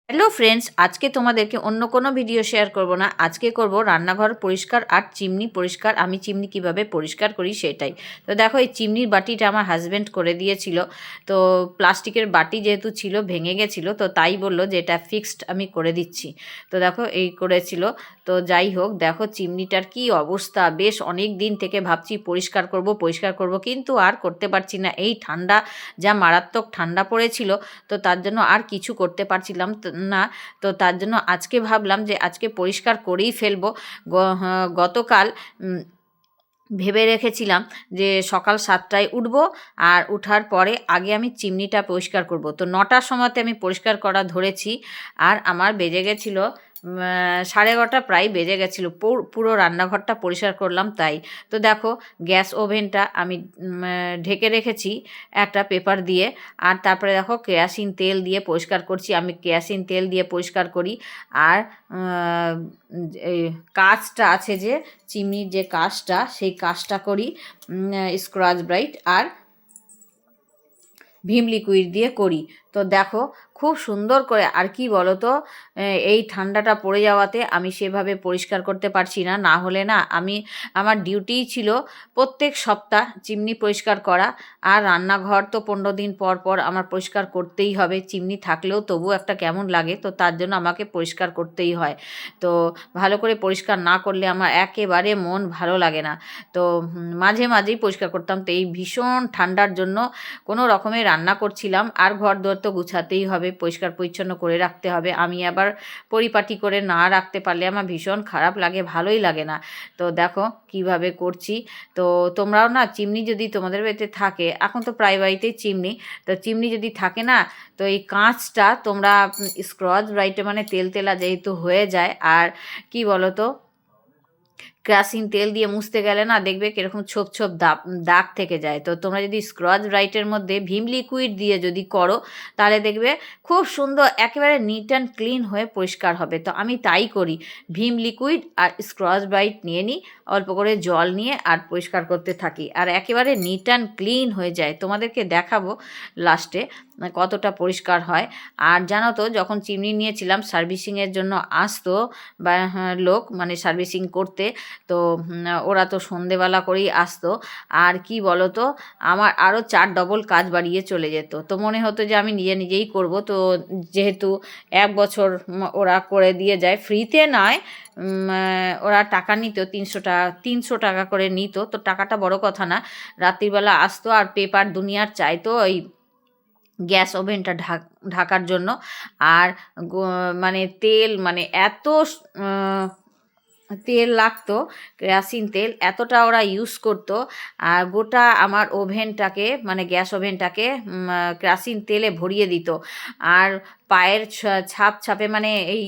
Hello friends, আজকে তোমাদেরকে অন্য কোনো ভিডিও শেয়ার করব না। আজকে করব রান্নাঘর পরিষ্কার আর চিমনি পরিষ্কার। আমি চিমনি কিভাবে পরিষ্কার করি সেটাই। তো দেখো, এই চিমনির বাটিটা আমার হাজব্যান্ড করে দিয়েছিল। তো প্লাস্টিকের বাটি যেহেতু ছিল, ভেঙে গেছিলো, তো তাই বললো যে এটা ফিক্সড আমি করে দিচ্ছি। তো দেখো, এই করেছিল। তো যাই হোক, দেখো চিমনিটার কি অবস্থা। বেশ অনেক দিন থেকে ভাবছি পরিষ্কার করব, কিন্তু আর করতে পারছি না। এই ঠান্ডা, যা মারাত্মক ঠান্ডা পড়েছিল, তো তার জন্য আর কিছু করতে পারছিলাম না। তো তার জন্য আজকে ভাবলাম যে আজকে পরিষ্কার করেই ফেলবো। গতকাল ভেবে রেখেছিলাম যে সকাল 7টায় উঠব, আর উঠার পরে আগে আমি চিমনিটা পরিষ্কার করব। তো 9টার সময়তে আমি পরিষ্কার করা ধরেছি, আর আমার বেজে গেছিলো 11:30 প্রায় বেজে গেছিলো। পুরো রান্নাঘরটা পরিষ্কার করলাম তাই। তো দেখো, গ্যাস ওভেনটা আমি ঢেকে রেখেছি একটা পেপার দিয়ে। আর তারপরে দেখো, কেরোসিন তেল দিয়ে পরিষ্কার করছি। আমি কেরোসিন তেল দিয়ে পরিষ্কার করি। আর এই কাঁচটা আছে, যে চিমনির যে কাঁচটা, সেই কাজটা করি স্ক্রচ ব্রাইট আর ভিম লিকুইড দিয়ে করি। তো দেখো, খুব সুন্দর করে। আর কি বলো তো, এই ঠান্ডাটা পড়ে যাওয়াতে আমি সেভাবে পরিষ্কার করতে পারছি না। না হলে না, আমার ডিউটিই ছিল প্রত্যেক সপ্তাহ চিমনি পরিষ্কার করা। আর রান্নাঘর তো 15 দিন পর পর আমার পরিষ্কার করতেই হবে। চিমনি থাকলেও তবু একটা কেমন লাগে, তো তার জন্য আমাকে পরিষ্কার করতেই হয়। তো ভালো করে পরিষ্কার না করলে আমার একেবারে মন ভালো লাগে না। তো মাঝে মাঝেই পরিষ্কার করতাম। তো এই ভীষণ ঠান্ডার জন্য কোনো রকমে রান্না করছিলাম। আর ঘর দোর তো গুছাতেই হবে, পরিষ্কার পরিচ্ছন্ন করে রাখতে হবে। আমি আবার পরিপাটি করে না রাখতে পারলে আমার ভীষণ খারাপ লাগে, ভালোই লাগে না। তো দেখো কিভাবে করছি। তো তোমরাও না, চিমনি যদি তোমাদের বাড়িতে থাকে, এখন তো প্রায় বাড়িতেই চিমনি, তো চিমনি যদি থাকে না, তো এই কাঁচটা তোমরা স্ক্রচ ব্রাইটে, মানে তেল তেলা যেহেতু হয়ে যায়, আর কি বলো তো, কেরোসিন তেল দিয়ে মুছতে গেলে না, দেখবে কীরকম ছোপ ছোপ দাগ থেকে যায়। তো তোমরা যদি স্ক্রচ ব্রাইটের মধ্যে ভিম লিকুইড দিয়ে যদি করো, তাহলে দেখবে খুব সুন্দর, একেবারে নিট অ্যান্ড ক্লিন হয়ে পরিষ্কার হবে। তো আমি তাই করি, ভিম লিকুইড আর স্ক্রচ ব্রাইট নিয়ে নিই, অল্প করে জল নিয়ে, আর পরিষ্কার করতে থাকি, আর একেবারে নিট অ্যান্ড ক্লিন হয়ে যায়। তোমাদেরকে দেখাবো লাস্টে কতটা পরিষ্কার হয়। আর জানো তো, যখন চিমনি নিয়েছিলাম, সার্ভিসিংয়ের জন্য আসতো বা লোক, মানে সার্ভিসিং করতে, তো ওরা তো সন্ধেবেলা করেই আসতো। আর কি বলো তো, আমার আরও 4 ডবল কাজ বাড়িয়ে চলে যেত। তো মনে হতো যে আমি নিজেই করব। তো যেহেতু 1 বছর ওরা করে দিয়ে যায়, ফ্রিতে নয়, ওরা টাকা নিত, 300 টাকা করে নিত। তো টাকাটা বড় কথা না, রাত্রিবেলা আসতো আর পেপার দুনিয়ার চাইতো ওই গ্যাস ওভেনটা ঢাকার জন্য। আর মানে তেল, মানে এত তেল লাগতো, কেরোসিন তেল এতটা ওরা ইউজ করতো। আর গোটা আমার ওভেনটাকে, মানে গ্যাস ওভেনটাকে কেরোসিন তেলে ভরিয়ে দিত। আর পায়ের ছাপে, মানে এই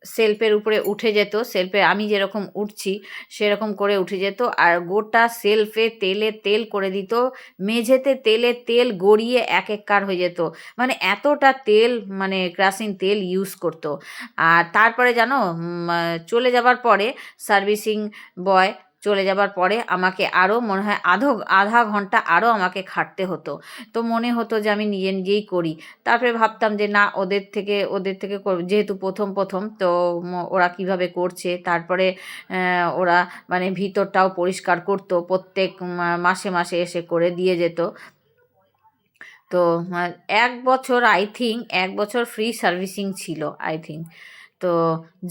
সেলফের উপরে উঠে যেত। সেলফে আমি যেরকম উঠছি সেরকম করে উঠে যেত, আর গোটা সেলফে তেল করে দিত। মেঝেতে তেল গড়িয়ে একাকার হয়ে যেত। মানে এতটা তেল, মানে কেরোসিন তেল ইউজ করতো। আর তারপরে জানো, চলে যাবার পরে, সার্ভিসিং বয় চলে যাবার পরে আমাকে আরও মনে হয় আধা ঘন্টা আরও আমাকে খাটতে হতো। তো মনে হতো যে আমি নিজেই করি। তারপরে ভাবতাম যে না, ওদের থেকে যেহেতু প্রথম তো ওরা কিভাবে করছে। তারপরে ওরা মানে ভিতরটাও পরিষ্কার করতো, প্রত্যেক মাসে মাসে এসে করে দিয়ে যেত। তো 1 বছর, আই থিঙ্ক 1 বছর ফ্রি সার্ভিসিং ছিল, আই থিঙ্ক। তো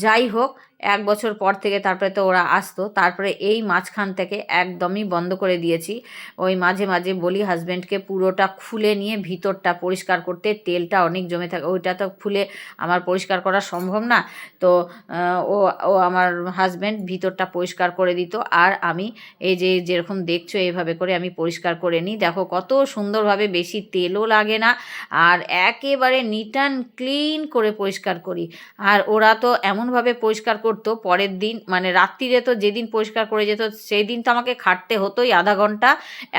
যাই হোক, 1 বছর পর থেকে তারপরে তো ওরা আসতো। তারপরে এই মাঝখান থেকে একদমই বন্ধ করে দিয়েছি। ওই মাঝে মাঝে বলি হাজব্যান্ডকে পুরোটা খুলে নিয়ে ভিতরটা পরিষ্কার করতে, তেলটা অনেক জমে থাকে, ওইটা তো খুলে আমার পরিষ্কার করা সম্ভব না। তো ও ও আমার হাজব্যান্ড ভিতরটা পরিষ্কার করে দিত, আর আমি এই যে যেরকম দেখছো এইভাবে করে আমি পরিষ্কার করে নিই। দেখো কত সুন্দরভাবে, বেশি তেলও লাগে না, আর একেবারে নিট অ্যান্ড ক্লিন করে পরিষ্কার করি। আর ওরা তো এমনভাবে পরিষ্কার করতো, পরের দিন, মানে রাত্রিরে তো যেদিন পরিষ্কার করে যেত সেই দিন তো আমাকে খাটতে হতোই আধা ঘন্টা,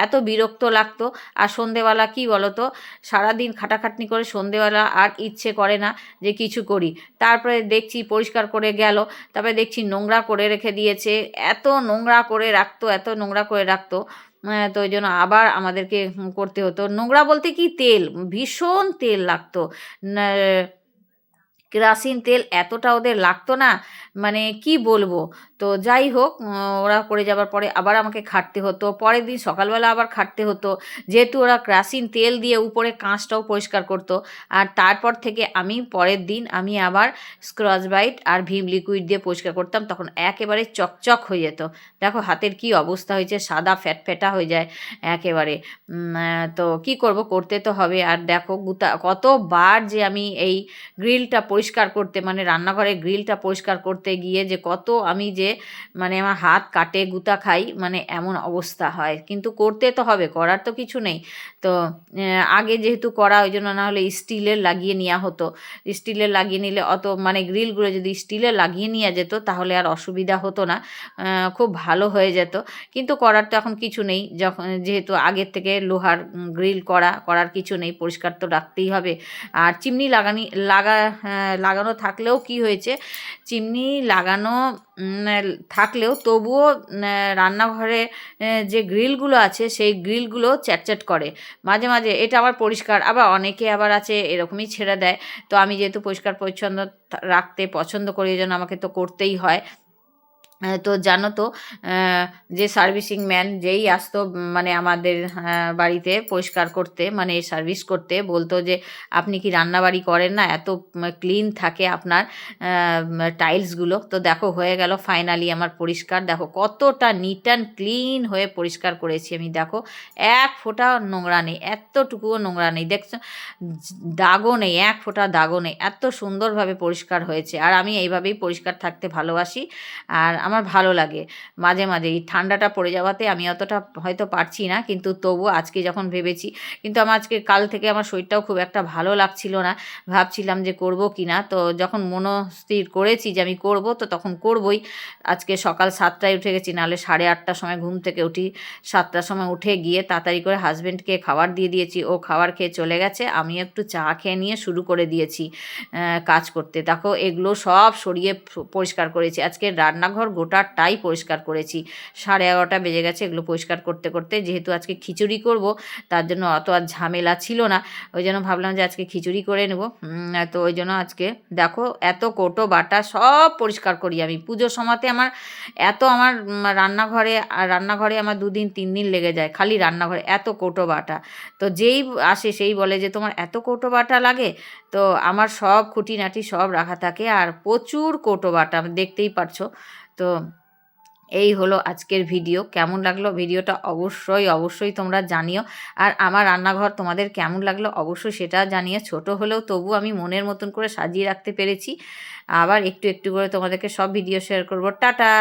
এত বিরক্ত লাগতো। আর সন্ধেবেলা কি বলো তো, সারাদিন খাটাখাটনি করে সন্ধেবেলা আর ইচ্ছে করে না যে কিছু করি। তারপরে দেখছি পরিষ্কার করে গেল, তারপরে দেখছি নোংরা করে রেখে দিয়েছে। এত নোংরা করে রাখতো, তো ওই জন্য আবার আমাদেরকে করতে হতো। নোংরা বলতে কি, তেল, ভীষণ তেল লাগতো। কেরোসিন তেল এতটা ওদের লাগতো না, মানে কি বলবো। তো যাই হোক, ওরা করে যাবার পরে আবার আমাকে খাটতে হতো, পরের দিন সকালবেলা আবার খাটতে হতো, যেহেতু ওরা কেরোসিন তেল দিয়ে উপরে কাঁচটাও পরিষ্কার করতো। আর তারপর থেকে আমি পরের দিন আমি আবার স্ক্রচ ব্রাইট আর ভিম লিকুইড দিয়ে পরিষ্কার করতাম, তখন একেবারে চকচক হয়ে যেত। দেখো হাতের কি অবস্থা হয়েছে, সাদা ফ্যাটফ্যাটা হয়ে যায় একেবারে। তো কি করব, করতে তো হবে। আর দেখো কতবার যে আমি এই গ্রিলটা পরিষ্কার করতে, মানে রান্নাঘরের গ্রিলটা পরিষ্কার করতে গিয়ে যে কত আমি যে মানে আমার হাত কাটে গুতা খাই, মানে এমন অবস্থা হয়। কিন্তু করতে তো হবে, করার তো কিছু নেই। তো আগে যেহেতু করা, ওই জন্য না হলে স্টিলের লাগিয়ে নেওয়া হতো। স্টিলের লাগিয়ে নিলে অত, মানে গ্রিলগুলো যদি স্টিলের লাগিয়ে নেওয়া যেত তাহলে আর অসুবিধা হতো না, খুব ভালো হয়ে যেত। কিন্তু করার তো এখন কিছু নেই, যখন যেহেতু আগের থেকে লোহার গ্রিল করার কিছু নেই, পরিষ্কার তো রাখতেই হবে। আর চিমনি লাগানো থাকলেও কি হয়েছে, চিমনি লাগানো থাকলেও তবুও রান্নাঘরে যে গ্রিলগুলো আছে সেই গ্রিলগুলো চ্যাটচ্যাট করে মাঝে মাঝে। এটা আমার পরিষ্কার, আবার অনেকে আবার আছে এরকমই ছেড়ে দেয়। তো আমি যেহেতু পরিষ্কার পরিচ্ছন্ন রাখতে পছন্দ করি, এই জন্য আমাকে তো করতেই হয়। তো জানো তো, যে সার্ভিসিং ম্যান যেই আসতো, মানে আমাদের বাড়িতে পরিষ্কার করতে, মানে সার্ভিস করতে, বলতো যে আপনি কি রান্নাবাড়ি করেন না, এত ক্লিন থাকে আপনার টাইলসগুলো। তো দেখো হয়ে গেল ফাইনালি আমার পরিষ্কার, দেখো কতটা নিট অ্যান্ড ক্লিন হয়ে পরিষ্কার করেছি আমি। দেখো এক ফোঁটা নোংরা নেই, এতটুকুও নোংরা নেই, দেখছো, দাগও নেই, এক ফোঁটা দাগও নেই, এত সুন্দরভাবে পরিষ্কার হয়েছে। আর আমি এইভাবেই পরিষ্কার থাকতে ভালোবাসি, আর আমার ভালো লাগে। মাঝে মাঝে এই ঠান্ডাটা পড়ে যাওয়াতে আমি অতটা হয়তো পারছি না, কিন্তু তবুও আজকে যখন ভেবেছি, কিন্তু আমার আজকে কাল থেকে আমার শরীরটাও খুব একটা ভালো লাগছিল না, ভাবছিলাম যে করব কি না। তো যখন মনস্থির করেছি যে আমি করব, তো তখন করবই। আজকে সকাল 7টায় উঠে গেছি, নাহলে 8:30টার সময় ঘুম থেকে উঠি। 7টার সময় উঠে গিয়ে তাড়াতাড়ি করে হাজব্যান্ডকে খাবার দিয়ে দিয়েছি, ও খাবার খেয়ে চলে গেছে, আমি একটু চা খেয়ে নিয়ে শুরু করে দিয়েছি কাজ করতে। দেখো এগুলো সব সরিয়ে পরিষ্কার করেছি, আজকে রান্নাঘর গোটাটাই পরিষ্কার করেছি। 11:30 বেজে গেছে এগুলো পরিষ্কার করতে করতে। যেহেতু আজকে খিচুড়ি করব, তার জন্য অত আর ঝামেলা ছিল না, ওই জন্য ভাবলাম যে আজকে খিচুড়ি করে নেব। তো ওই জন্য আজকে দেখো এত কৌটো বাটা সব পরিষ্কার করি আমি পুজোর সময়তে। আমার রান্নাঘরে আমার 2 দিন 3 দিন লেগে যায় খালি রান্নাঘরে, এত কৌটো বাটা। তো যেই আসে সেই বলে যে তোমার এত কৌটো বাটা লাগে। তো আমার সব খুঁটিনাটি সব রাখা থাকে, আর প্রচুর কৌটো বাটা, দেখতেই পারছো। তো এই হলো আজকের ভিডিও। কেমন লাগলো ভিডিওটা অবশ্যই অবশ্যই তোমরা জানিও। আর আমার রান্নাঘর তোমাদের কেমন লাগলো অবশ্যই সেটা জানিও। ছোট হলেও তবু আমি মনের মতন করে সাজিয়ে রাখতে পেরেছি। আবার একটু একটু করে তোমাদেরকে সব ভিডিও শেয়ার করব। টাটা।